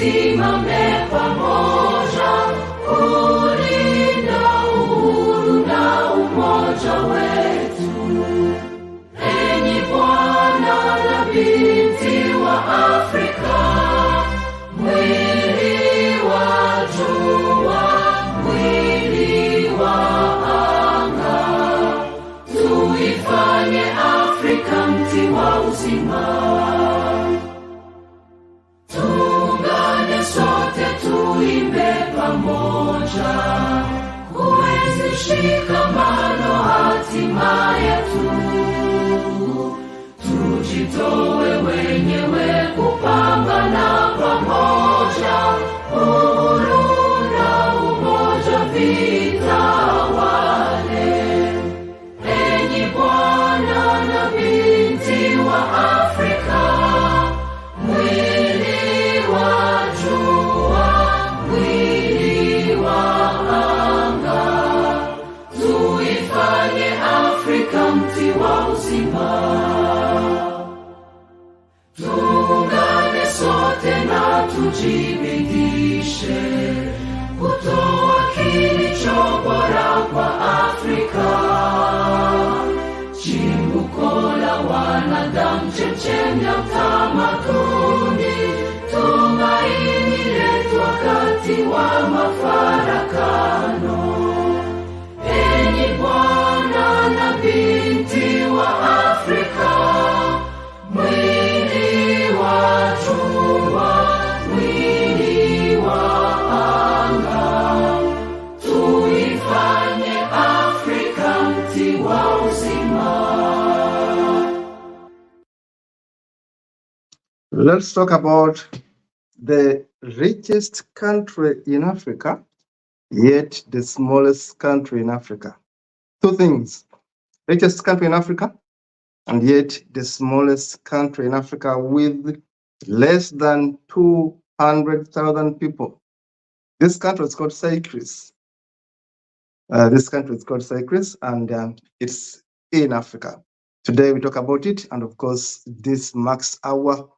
tusimame pamoja kulinda uhuru na umoja wetu. Enyi Bwana na binti wa Afrika, mwili wa jua, mwili wa anga, tuifanye Afrika mti wa uzima. Tuungane sote tuimbe pamoja, kuenzi shikamano hatima yetu. Tujitoe wenyewe kupambana pamoja, uhuru na umoja vitawale. Enyi Bwana na binti wa Afrika, mwili wa jua, mwili wa anga, tuifanye Afrika mti wa uzima. Tuungane sote na tujibidishe kutoa kilicho bora kwa Afrika, chimbuko la wanadamu, chemchemi ya utamaduni, tumaini letu wakati wa mafarakano. Enyi Bwana na binti wa Afrika, mwili wa jua, mwili wa anga, tuifanye Afrika mti wa uzima. Let's talk about the richest country in Africa, yet the smallest country in Africa. Two things: richest country in Africa, and yet the smallest country in Africa with less than 200,000 people. This country is called Seychelles. And it's in Africa. Today we talk about it, and of course, this marks our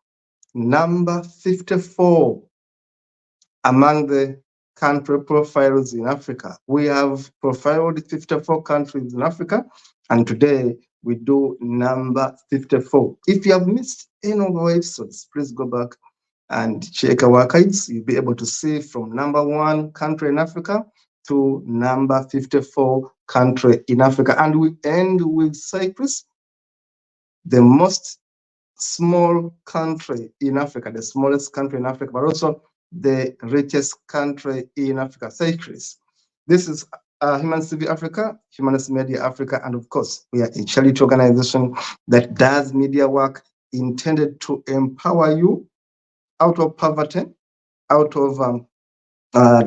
number 54 among the country profiles in Africa. We have profiled 54 countries in Africa, and today we do number 54. If you have missed any of our episodes, please go back and check our archives. You'll be able to see from number 1 country in Africa to number 54 country in Africa. And we end with Cyprus, the most small country in Africa, the smallest country in Africa, but also the richest country in Africa, Seychelles. This is Human Civil Africa, Humanist Media Africa, and of course, we are a charity organization that does media work intended to empower you out of poverty, out of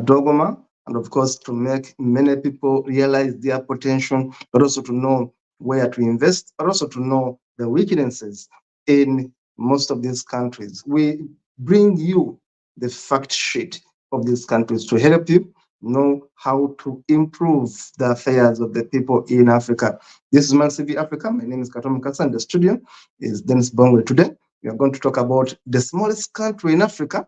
dogma, and of course, to make many people realize their potential, but also to know where to invest, but also to know the weaknesses in most of these countries. We bring you the fact sheet of these countries to help you know how to improve the affairs of the people in Africa. This is Mansivi Africa. My name is Katom Kasa, and the studio is Dennis Bongwe. Today, we are going to talk about the smallest country in Africa,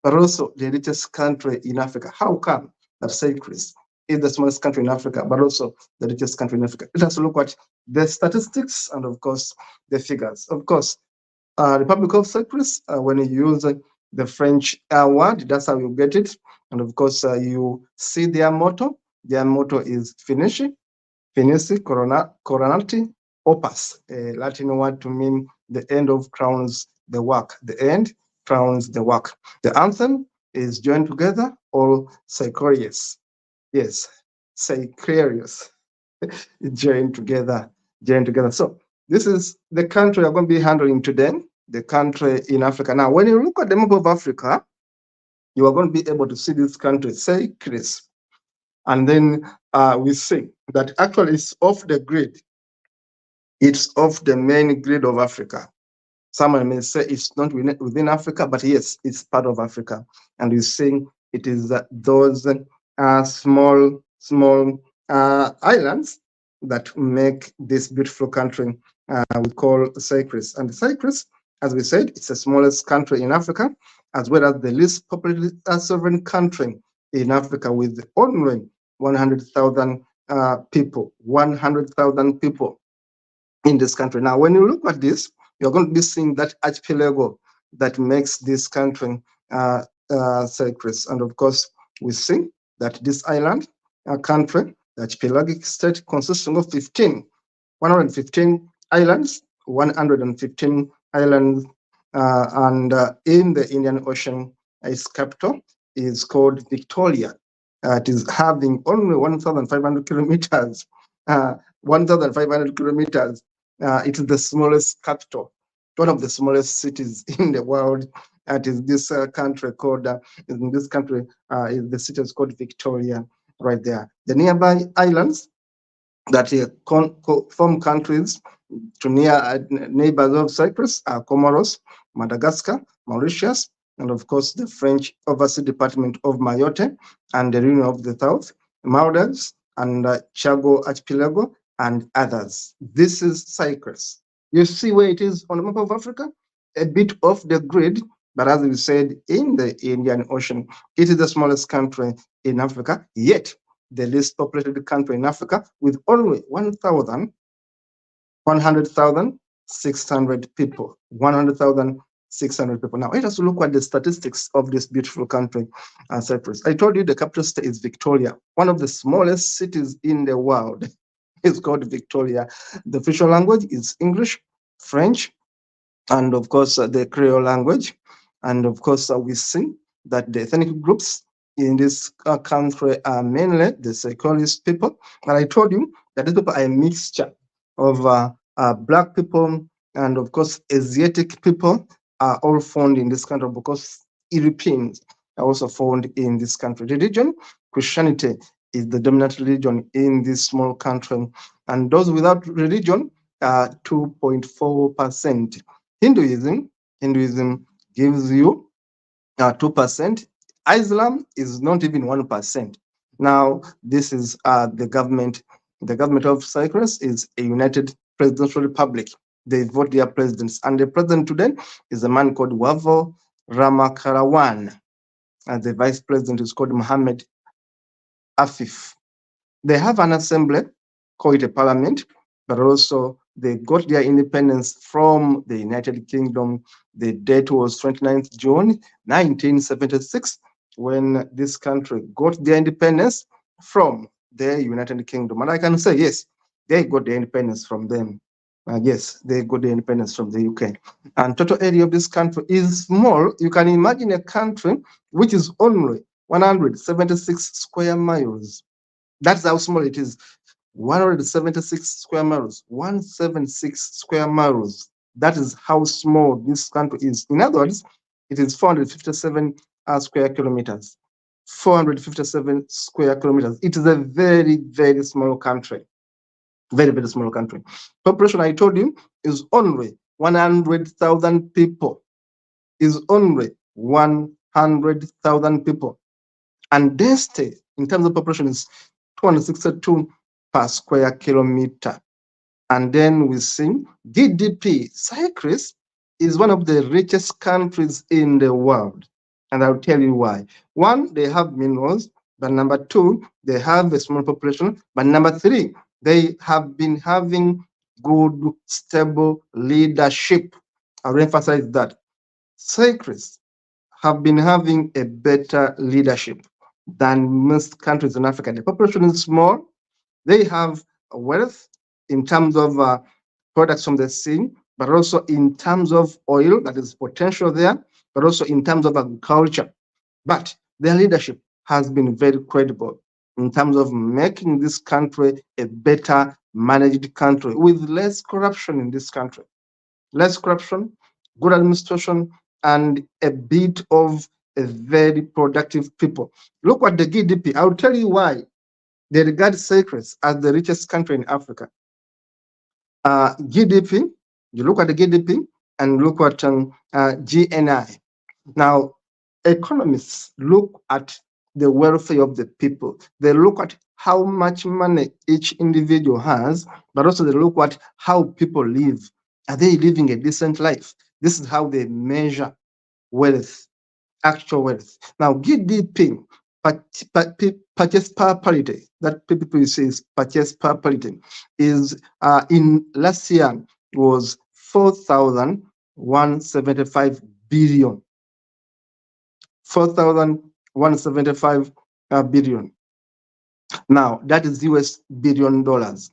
but also the richest country in Africa. How come that Cyprus is the smallest country in Africa, but also the richest country in Africa? Let us look at the statistics and, of course, the figures. Of course, Republic of Cyprus, when you use the French word, that's how you get it. And of course, you see their motto. Their motto is Finisci Coronati Opus, a Latin word to mean the end of crowns the work. The end crowns the work. The anthem is joined together, all Seychelles. Yes, Seychelles. joined together. So this is the country we're going to be handling today, the country in Africa. Now, when you look at the map of Africa, you are going to be able to see this country, Seychelles. And then we see that actually it's off the grid. It's off the main grid of Africa. Someone may say it's not within Africa, but yes, it's part of Africa. And you see it is those small islands that make this beautiful country we call Cyprus. And Cyprus, as we said, it's the smallest country in Africa. as well as the least populated sovereign country in Africa with only 100,000 people. 100,000 people in this country. Now, when you look at this, you're going to be seeing that archipelago that makes this country Cyprus. And of course, we see that this island country, the archipelagic state, consisting of 115 islands, 115 islands, and in the Indian Ocean, its capital is called Victoria. It is having only 1,500 kilometers. 1,500 kilometers. It is the smallest capital, one of the smallest cities in the world. It is this country called, in this country, the city is called Victoria, right there. The nearby islands that form countries to near neighbors of Cyprus are Comoros, Madagascar, Mauritius, and of course the French Overseas Department of Mayotte and the Reunion of the South, Maldives, and Chago Archipelago, and others. This is Cyprus. You see where it is on the map of Africa? A bit off the grid, but as we said, in the Indian Ocean, it is the smallest country in Africa, yet the least populated country in Africa with only 100,600 people. 100,600 people. Now, let us look at the statistics of this beautiful country, Cyprus. I told you the capital city is Victoria, one of the smallest cities in the world. It's called Victoria. The official language is English, French, and of course the Creole language. And of course, we see that the ethnic groups in this country are mainly the Seychelles people. And I told you that these people are a mixture of Black people and, of course, Asiatic people are all found in this country because Europeans are also found in this country. Religion, Christianity is the dominant religion in this small country. And those without religion are 2.4%. Hinduism gives you 2%. Islam is not even 1%. Now, this is the government. The government of Cyprus is a united presidential republic. They vote their presidents. And the president today is a man called Wavo Ramakarawan. And the vice president is called Mohammed Afif. They have an assembly, call it a parliament, but also they got their independence from the United Kingdom. The date was 29th June 1976, when this country got their independence from the United Kingdom. And I can say, yes, they got their independence from them. Yes, they got the independence from the UK. And total area of this country is small. You can imagine a country which is only 176 square miles. That's how small it is. 176 square miles. 176 square miles. That is how small this country is. In other words, it is 457 square kilometers. 457 square kilometers. It is a very, very small country. Very, very small country. Population, I told you, is only 100,000 people. Is only 100,000 people. And density in terms of population is 262 per square kilometer. And then we see GDP. Cyprus is one of the richest countries in the world. And I'll tell you why. One, they have minerals. But number two, they have a small population. But number three, they have been having good, stable leadership. I'll emphasize that. Cyprus have been having a better leadership than most countries in Africa. The population is small. They have wealth in terms of products from the sea, but also in terms of oil, that is potential there, but also in terms of agriculture. But their leadership has been very credible in terms of making this country a better managed country with less corruption in this country. Less corruption, good administration, and a bit of a very productive people. Look at the GDP. I'll tell you why they regard Cyprus as the richest country in Africa. GDP, you look at the GDP and look at GNI. Now, economists look at the welfare of the people. They look at how much money each individual has, but also they look at how people live. Are they living a decent life? This is how they measure wealth. actual wealth. Now, GDP, purchase power parity, that PPP says purchase power parity, is in last year was 4,175 billion. 4,175 billion. Now, that is US billion dollars.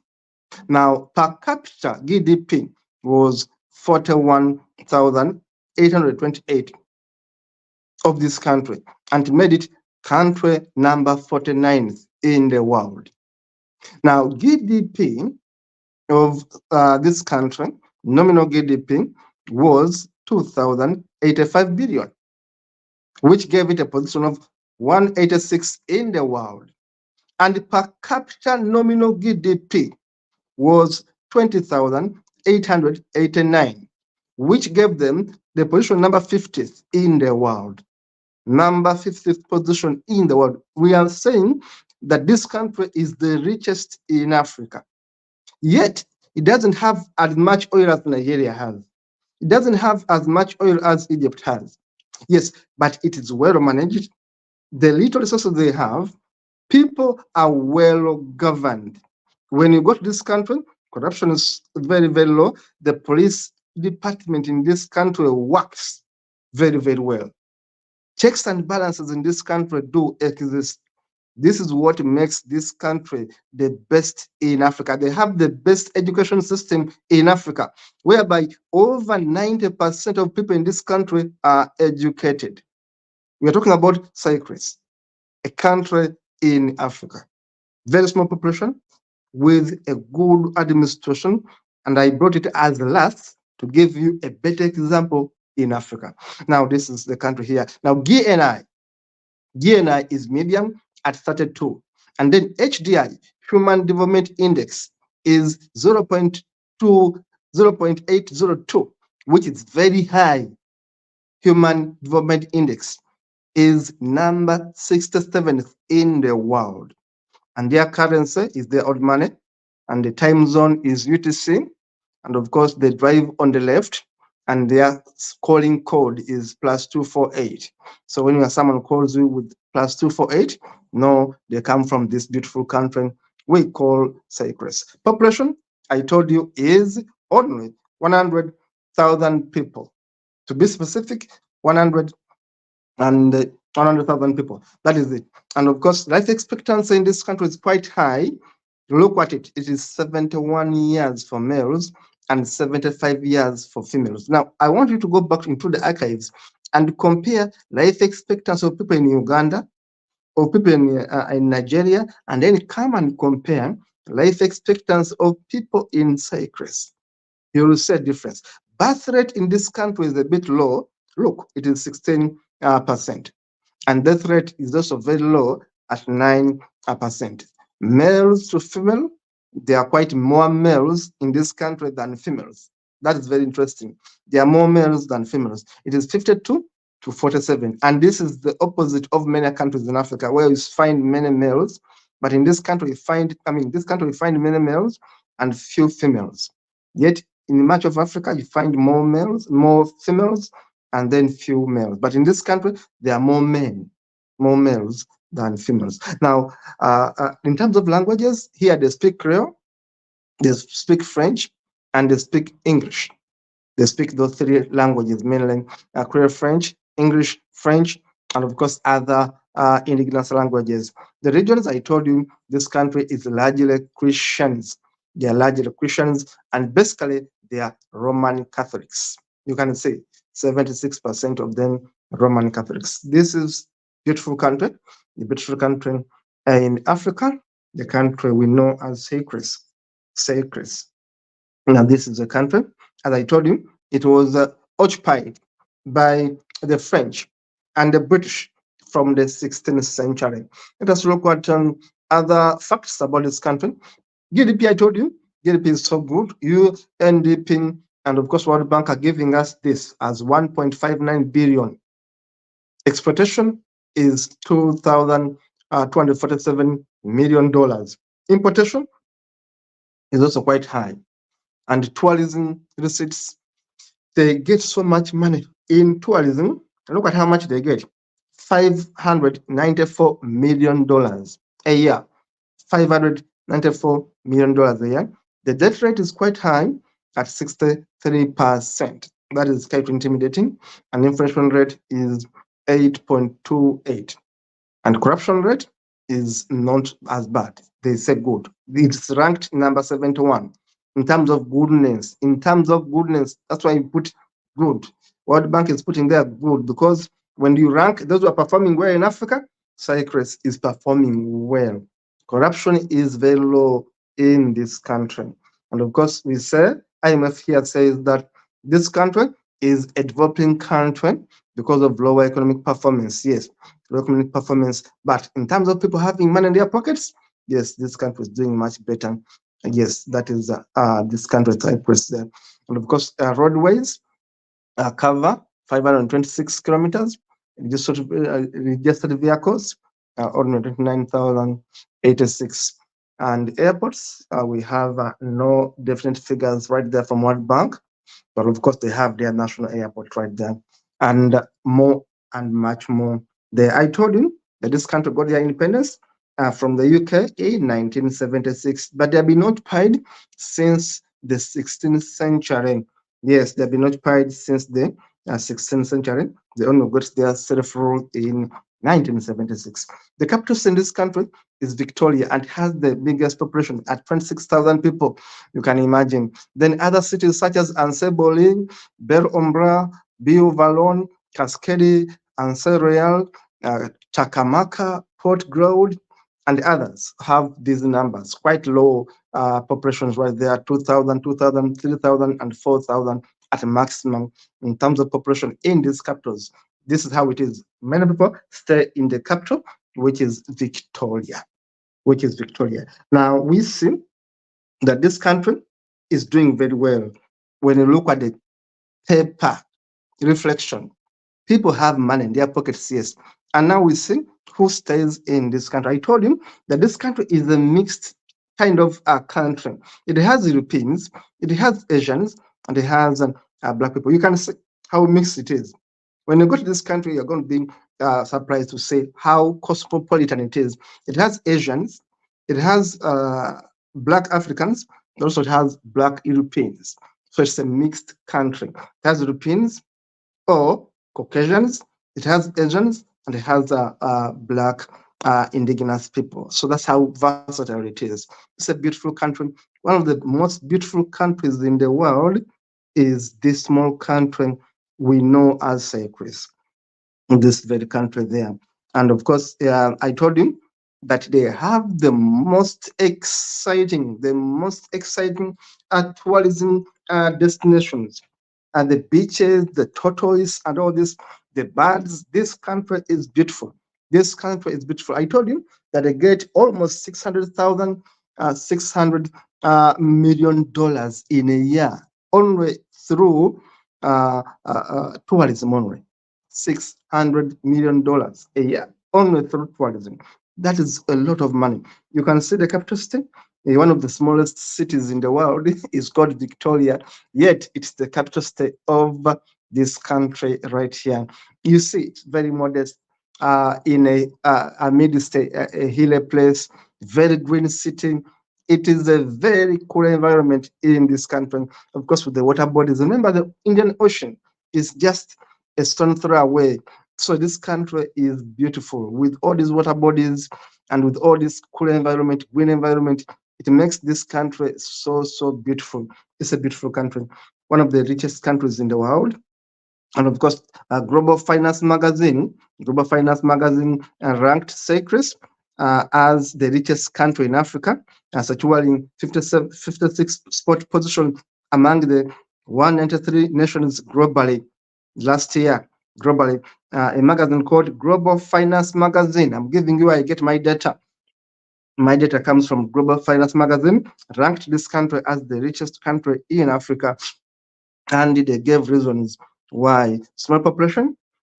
Now, per capita GDP was 41,828 of this country, and made it country number 49 in the world. Now, GDP of this country, nominal GDP, was 2,085 billion, which gave it a position of 186 in the world. And per capita nominal GDP was 20,889, which gave them the position number 50th in the world. Number 50th position in the world. We are saying that this country is the richest in Africa. Yet, it doesn't have as much oil as Nigeria has. It doesn't have as much oil as Egypt has. Yes, but it is well managed. The little resources they have, people are well governed. When you go to this country, corruption is very, very low. The police department in this country works very, very well. Checks and balances in this country do exist. This is what makes this country the best in Africa. They have the best education system in Africa, whereby over 90% of people in this country are educated. We are talking about Cyprus, a country in Africa. Very small population with a good administration. And I brought it as last to give you a better example in Africa. Now, this is the country here. Now, GNI is medium at 32. And then HDI, Human Development Index, is 0.802, which is very high. Human Development Index is number 67th in the world. And their currency is their old money, and the time zone is UTC. And of course, they drive on the left, and their calling code is +248. So when someone calls you with +248, no, they come from this beautiful country we call Cyprus. Population, I told you, is only 100,000 people. To be specific, 100,000 people. That is it. And of course, life expectancy in this country is quite high. Look at it. It is 71 years for males and 75 years for females. Now, I want you to go back into the archives and compare life expectancy of people in Uganda or people in Nigeria, and then come and compare life expectancy of people in Cyprus. You will see a difference. Birth rate in this country is a bit low. Look, it is 16%. And death rate is also very low at 9%. Males to female, there are quite more males in this country than females. That is very interesting. There are more males than females. It is 52 to 47. And this is the opposite of many countries in Africa, where you find many males. But in this country, you find many males and few females. Yet in much of Africa, you find more males, more females, and then few males. But in this country, there are more males than females. Now, in terms of languages, here they speak Creole, they speak French, and they speak English. They speak those three languages, mainly Creole French, English, French, and of course, other indigenous languages. The regions I told you, this country is largely Christians. They are largely Christians, and basically, they are Roman Catholics. You can say 76% of them Roman Catholics. This is beautiful country, the beautiful country in Africa, the country we know as Seychelles. Now, this is a country, as I told you, it was occupied by the French and the British from the 16th century. Let us look at other facts about this country. GDP, I told you, GDP is so good. UNDP and of course World Bank are giving us this as 1.59 billion. Exportation is $2,247 million. Importation is also quite high. And tourism receipts, they get so much money in tourism. Look at how much they get. $594 million a year. $594 million a year. The debt rate is quite high at 63%. That is quite intimidating. And inflation rate is 8.28. And corruption rate is not as bad. They say good. It's ranked number 71 in terms of goodness. In terms of goodness, that's why you put good. World Bank is putting there good because when you rank those who are performing well in Africa, Cyprus is performing well. Corruption is very low in this country. And of course, we say, IMF here says that this country is a developing country because of lower economic performance. Yes, low economic performance. But in terms of people having money in their pockets, yes, this country is doing much better. Yes, that is this country, Cyprus. And of course, roadways cover 526 kilometers. Registered vehicles, only 29,086. And airports, we have no definite figures right there from World Bank, but of course they have their national airport right there, and more and much more there. I told you that this country got their independence from the UK in 1976, but they have been occupied since the 16th century. Yes, they have been occupied since the 16th century. They only got their self-rule in 1976. The capital city in this country is Victoria and has the biggest population at 26,000 people. You can imagine. Then other cities such as Anseboli, Bel-Ombra, Bio-Vallon, Cascade, Anse Royal, Chacamaca, Port Ground, and others have these numbers, quite low populations right there, 2,000, 2,000, 3,000, and 4,000 at a maximum in terms of population in these capitals. This is how it is. Many people stay in the capital, which is Victoria. Now we see that this country is doing very well. When you look at the paper reflection, people have money in their pockets, yes. And now we see who stays in this country. I told you that this country is a mixed kind of country. It has Europeans, it has Asians, and it has black people. You can see how mixed it is. When you go to this country, you're going to be surprised to see how cosmopolitan it is. It has Asians, it has black Africans, it also has black Europeans. So it's a mixed country. It has Europeans or Caucasians, it has Asians, and it has black indigenous people. So that's how versatile it is. It's a beautiful country. One of the most beautiful countries in the world is this small country we know as Cyprus, this very country there. And of course, I told you that they have the most exciting tourism destinations. And the beaches, the tortoise, and all this, the birds. This country is beautiful. This country is beautiful. I told you that they get almost $600 million in a year only through tourism only. $600 million a year only through tourism. That is a lot of money. You can see the capital city, one of the smallest cities in the world, is called Victoria, yet it's the capital city of this country right here. You see, it's very modest in a hilly place, very green city. It is a very cool environment in this country. Of course, with the water bodies. Remember, the Indian Ocean is just a stone throw away. So this country is beautiful with all these water bodies and with all this cool environment, green environment. It makes this country so beautiful. It's a beautiful country, one of the richest countries in the world. And of course, Global Finance Magazine ranked Cyprus as the richest country in Africa, securing 56 spot position among the 193 nations globally last year. Globally, a magazine called Global Finance Magazine. I'm giving you, I get my data. My data comes from Global Finance Magazine, ranked this country as the richest country in Africa, and they gave reasons why: small population,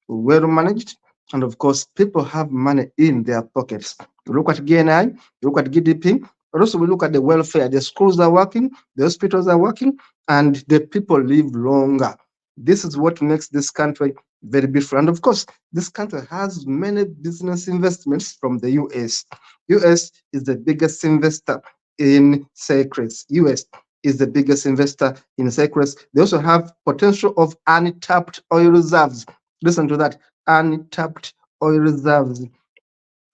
well managed, and of course, people have money in their pockets. You look at GNI, you look at GDP, but also we look at the welfare. The schools are working, the hospitals are working, and the people live longer. This is what makes this country very beautiful. And of course, this country has many business investments from the US. US is the biggest investor in Seychelles. US is the biggest investor in Cyprus. They also have potential of untapped oil reserves. Listen to that, untapped oil reserves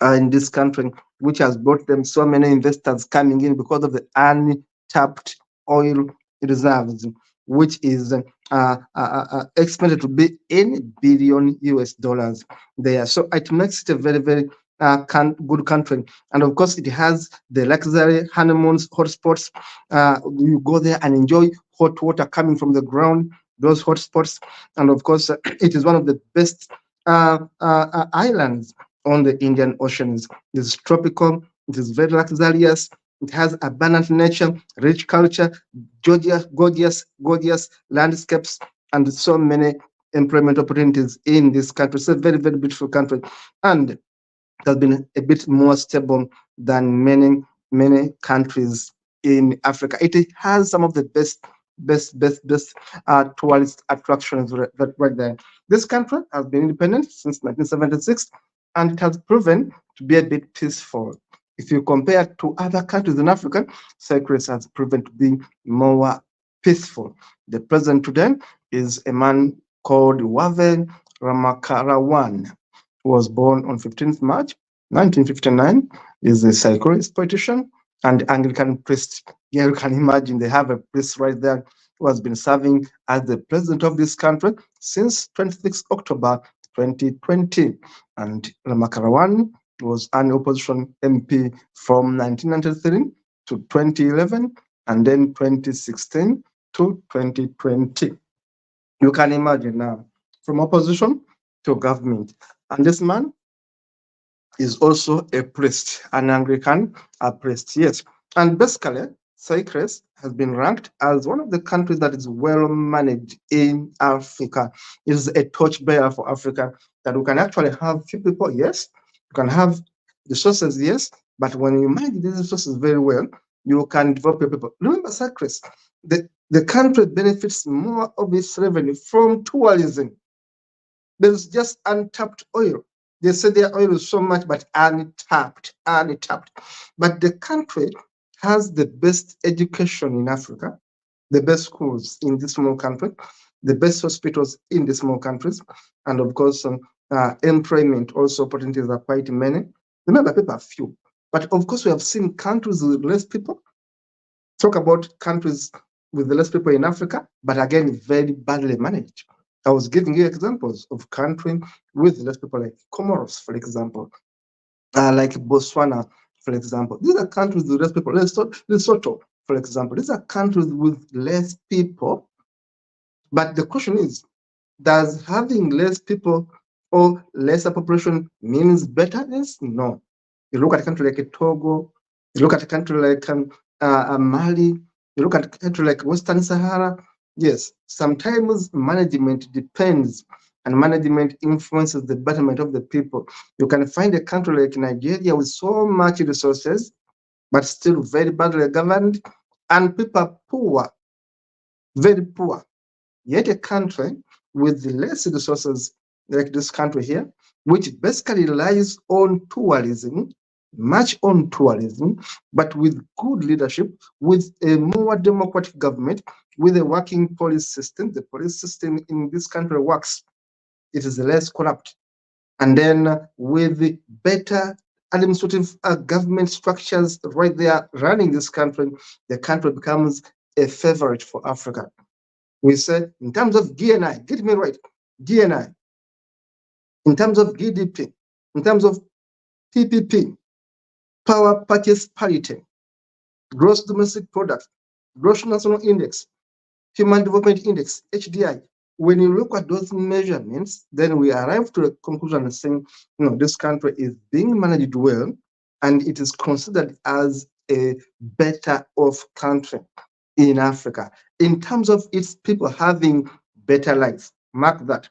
in this country, which has brought them so many investors coming in because of the untapped oil reserves, which is expected to be in billion US dollars there. So it makes it a very, very good country. And of course, it has the luxury honeymoons, hotspots. You go there and enjoy hot water coming from the ground, those hotspots. And of course, it is one of the best islands on the Indian Oceans. It's tropical, it is very luxurious, it has abundant nature, rich culture, gorgeous landscapes, and so many employment opportunities in this country. It's a very, very beautiful country. And it has been a bit more stable than many countries in Africa. It has some of the best tourist attractions right there. This country has been independent since 1976, and it has proven to be a bit peaceful. If you compare to other countries in Africa, Cyprus has proven to be more peaceful. The president today is a man called Wave Ramakarawan, who was born on 15th March 1959, is a Cyprus politician and Anglican priest. Yeah, you can imagine they have a priest right there who has been serving as the president of this country since 26 October 2020. And Ramakarawan was an opposition MP from 1993 to 2011 and then 2016 to 2020. You can imagine now, from opposition to government. And this man is also a priest, an Anglican priest, yes. And basically, Cyprus has been ranked as one of the countries that is well managed in Africa. It is a torchbearer for Africa, that we can actually have few people, yes, you can have resources, yes, but when you manage these resources very well, you can develop your people. Remember, Cyprus, the country benefits more of its revenue from tourism. There's just untapped oil. They say their oil is so much, but untapped. But the country has the best education in Africa, the best schools in this small country, the best hospitals in the small countries, and of course, employment also opportunities are quite many. Remember, people are few, but of course, we have seen countries with less people. Talk about countries with less people in Africa, but again, very badly managed. I was giving you examples of countries with less people, like Comoros, for example, like Botswana, for example. These are countries with less people. Lesotho, for example. These are countries with less people. But the question is, does having less people or lesser population means betterness? No. You look at a country like Togo, you look at a country like Mali, you look at a country like Western Sahara. Yes, sometimes management depends and management influences the betterment of the people. You can find a country like Nigeria with so much resources, but still very badly governed, and people are poor, very poor. Yet a country with less resources like this country here, which basically relies on tourism, much on tourism, but with good leadership, with a more democratic government, with a working police system. The police system in this country works. It is less corrupt. And then with better administrative government structures right there running this country, the country becomes a favorite for Africa. We say in terms of GNI, get me right, GNI, in terms of GDP, in terms of PPP, power purchase parity, gross domestic product, gross national index, human development index, HDI. When you look at those measurements, then we arrive to a conclusion saying, this country is being managed well, and it is considered as a better off country in Africa in terms of its people having better life. Mark that.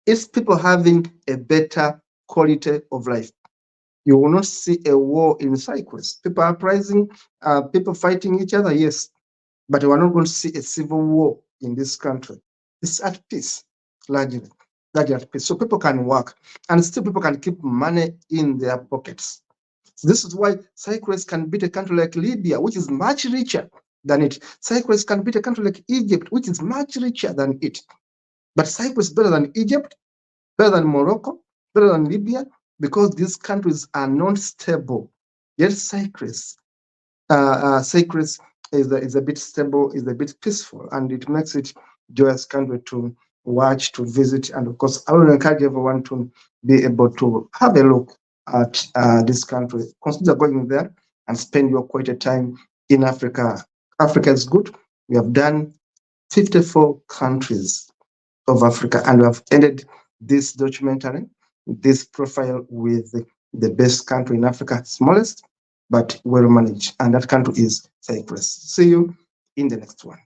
Its people having a better quality of life. You will not see a war in Cyprus. People are uprising, people fighting each other, yes, but we are not going to see a civil war in this country. It's at peace, largely. that they are paid. So people can work and still people can keep money in their pockets. This is why Cyprus can beat a country like Libya, which is much richer than it. Cyprus can beat a country like Egypt, which is much richer than it. But Cyprus is better than Egypt, better than Morocco, better than Libya, because these countries are not stable. Yet Cyprus is a bit stable, is a bit peaceful, and it makes it joyous country to watch, to visit, and of course, I will encourage everyone to be able to have a look at this country. Consider going there and spend your quality time in Africa. Africa is good. We have done 54 countries of Africa, and we have ended this documentary, this profile with the best country in Africa, smallest but well managed, and that country is Cyprus. See you in the next one.